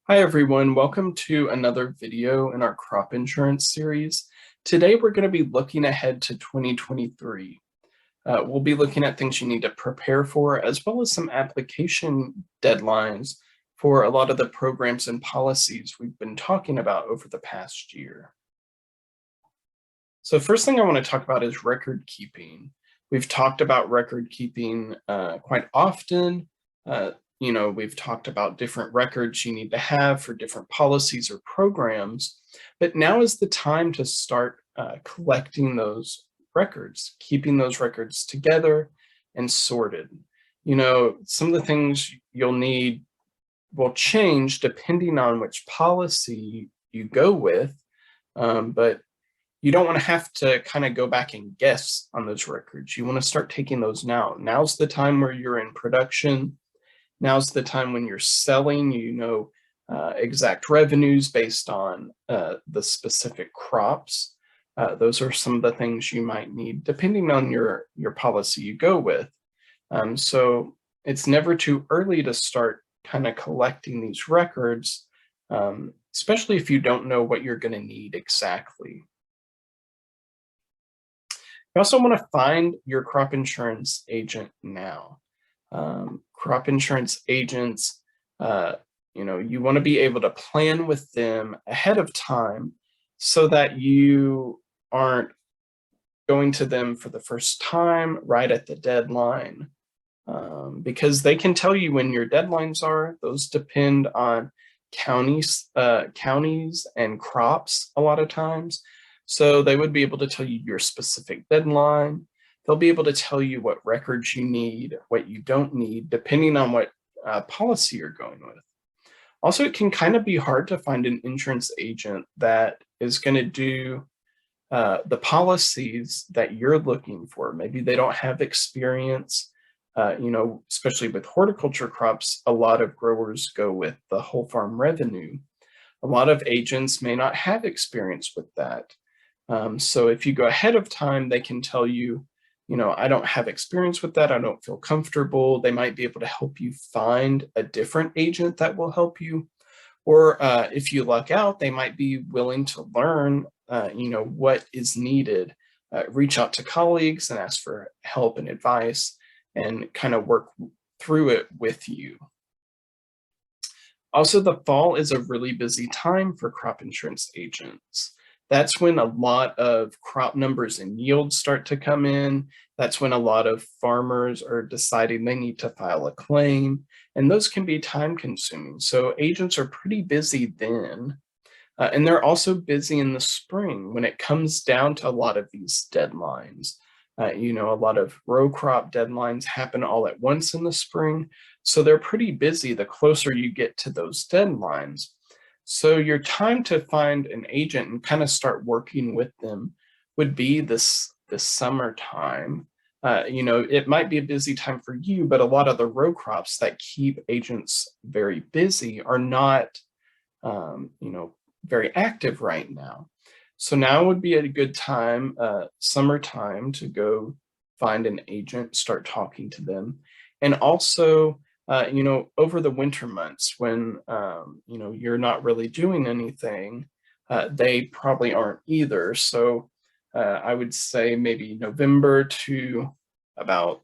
Hi everyone, welcome to another video in our crop insurance series. Today we're going to be looking ahead to 2023. We'll be looking at things you need to prepare for, as well as some application deadlines for a lot of the programs and policies we've been talking about over the past year. So first thing I want to talk about is record keeping. We've talked about record keeping quite often. We've talked about different records you need to have for different policies or programs, but now is the time to start collecting those records, keeping those records together and sorted. Some of the things you'll need will change depending on which policy you go with, but you don't want to have to kind of go back and guess on those records. You want to start taking those now. Now's the time where you're in production. Now's the time when you're selling, exact revenues based on the specific crops. Those are some of the things you might need depending on your policy you go with. So it's never too early to start kind of collecting these records, especially if you don't know what you're going to need exactly. You also want to find your crop insurance agent now. Crop insurance agents, you want to be able to plan with them ahead of time so that you aren't going to them for the first time right at the deadline, because they can tell you when your deadlines are. Those depend on counties and crops a lot of times. So they would be able to tell you your specific deadline. They'll be able to tell you what records you need, what you don't need, depending on what policy you're going with. Also, it can kind of be hard to find an insurance agent that is going to do the policies that you're looking for. Maybe they don't have experience, especially with horticulture crops. A lot of growers go with the whole farm revenue. A lot of agents may not have experience with that. So if you go ahead of time, they can tell you, I don't have experience with that. I don't feel comfortable. They might be able to help you find a different agent that will help you. Or if you luck out, they might be willing to learn, what is needed. Reach out to colleagues and ask for help and advice and kind of work through it with you. Also, the fall is a really busy time for crop insurance agents. That's when a lot of crop numbers and yields start to come in. That's when a lot of farmers are deciding they need to file a claim, and those can be time consuming. So agents are pretty busy then. And they're also busy in the spring when it comes down to a lot of these deadlines. A lot of row crop deadlines happen all at once in the spring. So they're pretty busy the closer you get to those deadlines. So your time to find an agent and kind of start working with them would be this summertime. It might be a busy time for you, but a lot of the row crops that keep agents very busy are not, very active right now. So now would be a good time, summertime, to go find an agent, start talking to them. And also, over the winter months when, you're not really doing anything, they probably aren't either. So I would say maybe November to about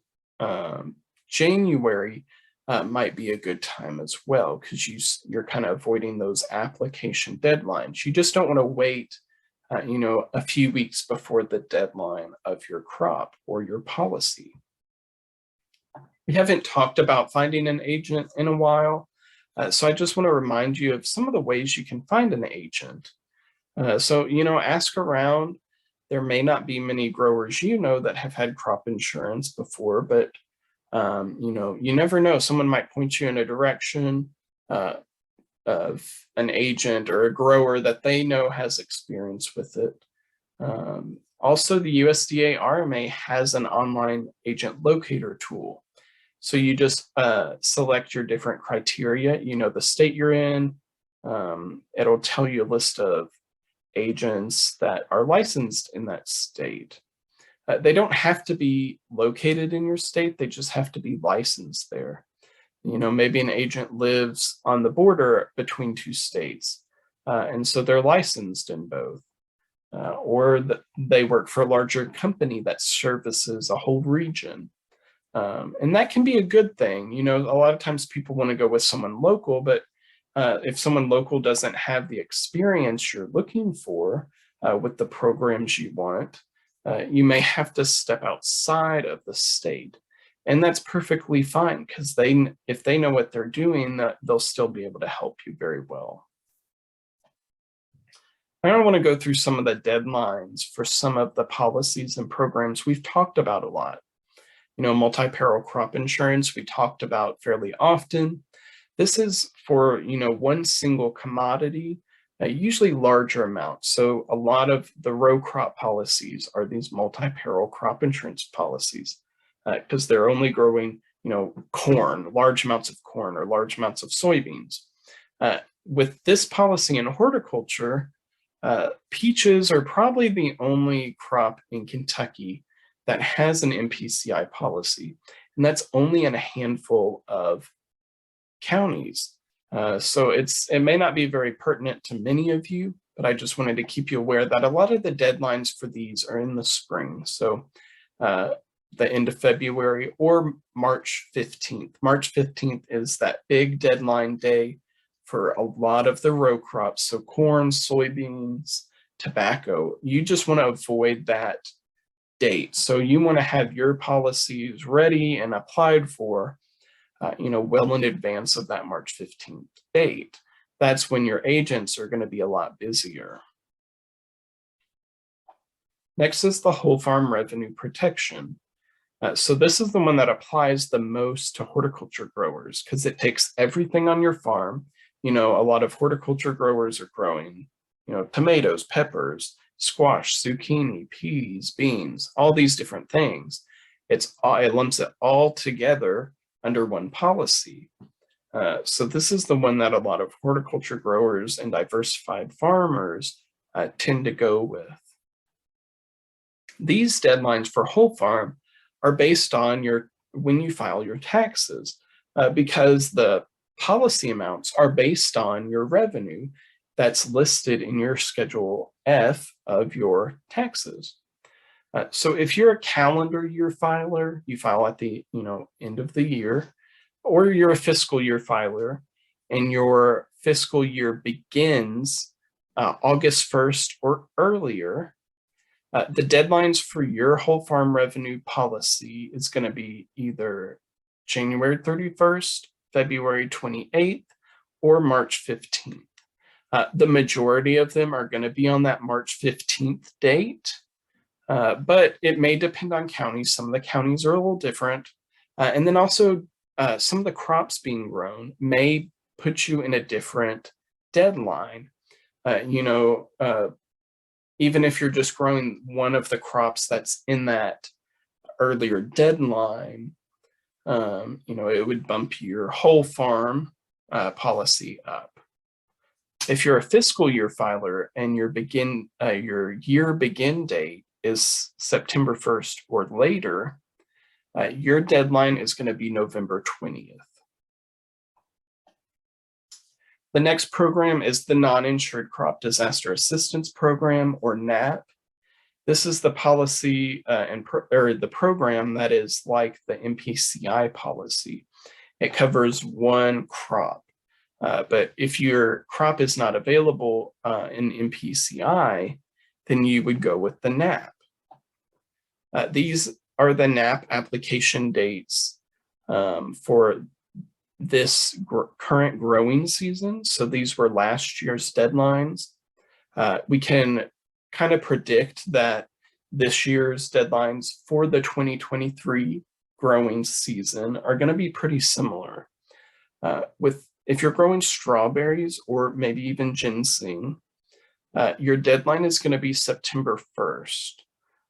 January might be a good time as well, because you're kind of avoiding those application deadlines. You just don't want to wait, a few weeks before the deadline of your crop or your policy. We haven't talked about finding an agent in a while, so I just want to remind you of some of the ways you can find an agent. So, ask around. There may not be many growers that have had crop insurance before, but you never know. Someone might point you in a direction of an agent or a grower that they know has experience with it. Also, the USDA RMA has an online agent locator tool. So you just select your different criteria, the state you're in. It'll tell you a list of agents that are licensed in that state. They don't have to be located in your state, they just have to be licensed there. Maybe an agent lives on the border between two states, and so they're licensed in both. Or they work for a larger company that services a whole region. And that can be a good thing. A lot of times people want to go with someone local, but if someone local doesn't have the experience you're looking for with the programs you want, you may have to step outside of the state. And that's perfectly fine because if they know what they're doing, they'll still be able to help you very well. I want to go through some of the deadlines for some of the policies and programs we've talked about a lot. Multi-peril crop insurance, we talked about fairly often. This is for, one single commodity, usually larger amounts. So a lot of the row crop policies are these multi-peril crop insurance policies because they're only growing, corn, large amounts of corn or large amounts of soybeans. With this policy in horticulture, peaches are probably the only crop in Kentucky that has an MPCI policy, and that's only in a handful of counties. So it may not be very pertinent to many of you, but I just wanted to keep you aware that a lot of the deadlines for these are in the spring. So the end of February or March 15th. March 15th is that big deadline day for a lot of the row crops. So corn, soybeans, tobacco. You just want to avoid that date. So you want to have your policies ready and applied for, well in advance of that March 15th date. That's when your agents are going to be a lot busier. Next is the whole farm revenue protection. So this is the one that applies the most to horticulture growers because it takes everything on your farm. A lot of horticulture growers are growing, tomatoes, peppers, squash, zucchini, peas, beans, all these different things. It lumps it all together under one policy. So this is the one that a lot of horticulture growers and diversified farmers tend to go with. These deadlines for whole farm are based on when you file your taxes, because the policy amounts are based on your revenue that's listed in your Schedule F of your taxes. So if you're a calendar year filer, you file at the end of the year, or you're a fiscal year filer, and your fiscal year begins August 1st or earlier, the deadlines for your whole farm revenue policy is going to be either January 31st, February 28th, or March 15th. The majority of them are going to be on that March 15th date, but it may depend on counties. Some of the counties are a little different. And then also some of the crops being grown may put you in a different deadline. Even if you're just growing one of the crops that's in that earlier deadline, it would bump your whole farm policy up. If you're a fiscal year filer and your year begin date is September 1st or later, your deadline is going to be November 20th. The next program is the Non-Insured Crop Disaster Assistance Program, or NAP. This is the policy or the program that is like the MPCI policy. It covers one crop. But if your crop is not available in MPCI, then you would go with the NAP. These are the NAP application dates for this current growing season. So these were last year's deadlines. We can kind of predict that this year's deadlines for the 2023 growing season are going to be pretty similar. If you're growing strawberries or maybe even ginseng, your deadline is going to be September 1st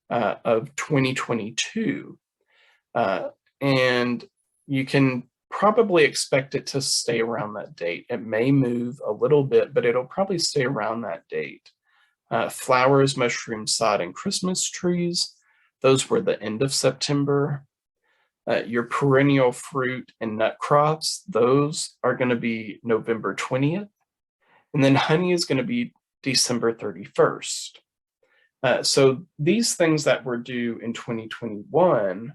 of 2022. And you can probably expect it to stay around that date. It may move a little bit, but it'll probably stay around that date. Flowers, mushrooms, sod, and Christmas trees, those were the end of September. Your perennial fruit and nut crops, those are going to be November 20th. And then honey is going to be December 31st. So these things that were due in 2021,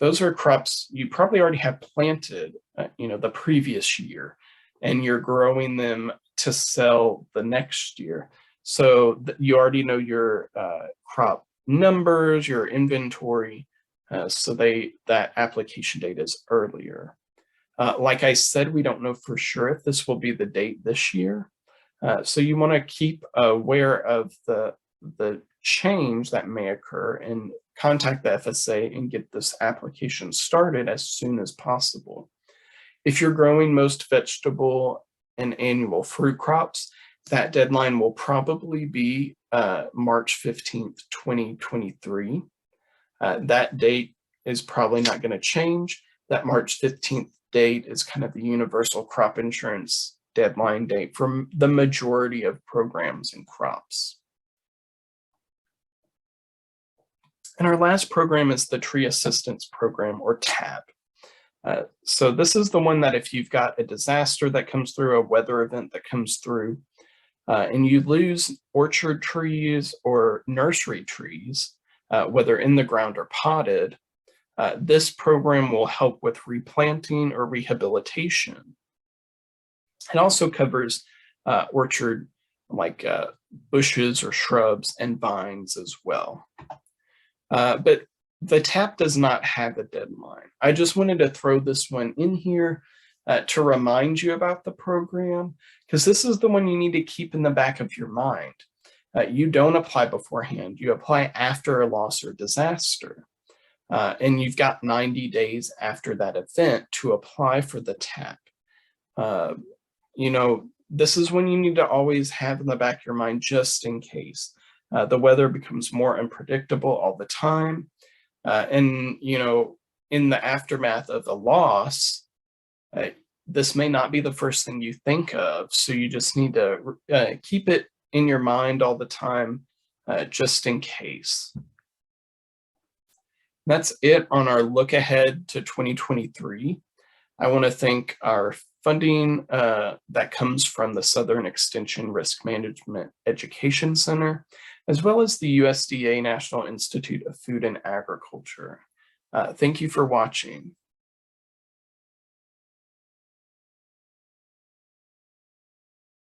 those are crops you probably already have planted, the previous year, and you're growing them to sell the next year. So you already know your crop numbers, your inventory. So that application date is earlier. Like I said, we don't know for sure if this will be the date this year. So you want to keep aware of the change that may occur and contact the FSA and get this application started as soon as possible. If you're growing most vegetable and annual fruit crops, that deadline will probably be March 15th, 2023. That date is probably not going to change. That March 15th date is kind of the universal crop insurance deadline date for the majority of programs and crops. And our last program is the Tree Assistance Program, or TAP. So this is the one that if you've got a disaster that comes through, a weather event that comes through, and you lose orchard trees or nursery trees, whether in the ground or potted, this program will help with replanting or rehabilitation. It also covers orchard like bushes or shrubs and vines as well. But the TAP does not have a deadline. I just wanted to throw this one in here to remind you about the program, because this is the one you need to keep in the back of your mind. You don't apply beforehand. You apply after a loss or disaster. And you've got 90 days after that event to apply for the TAP. This is when you need to always have in the back of your mind just in case. The weather becomes more unpredictable all the time. And in the aftermath of the loss, this may not be the first thing you think of. So you just need to keep it in your mind all the time, just in case. That's it on our look ahead to 2023. I want to thank our funding that comes from the Southern Extension Risk Management Education Center, as well as the USDA National Institute of Food and Agriculture. Thank you for watching.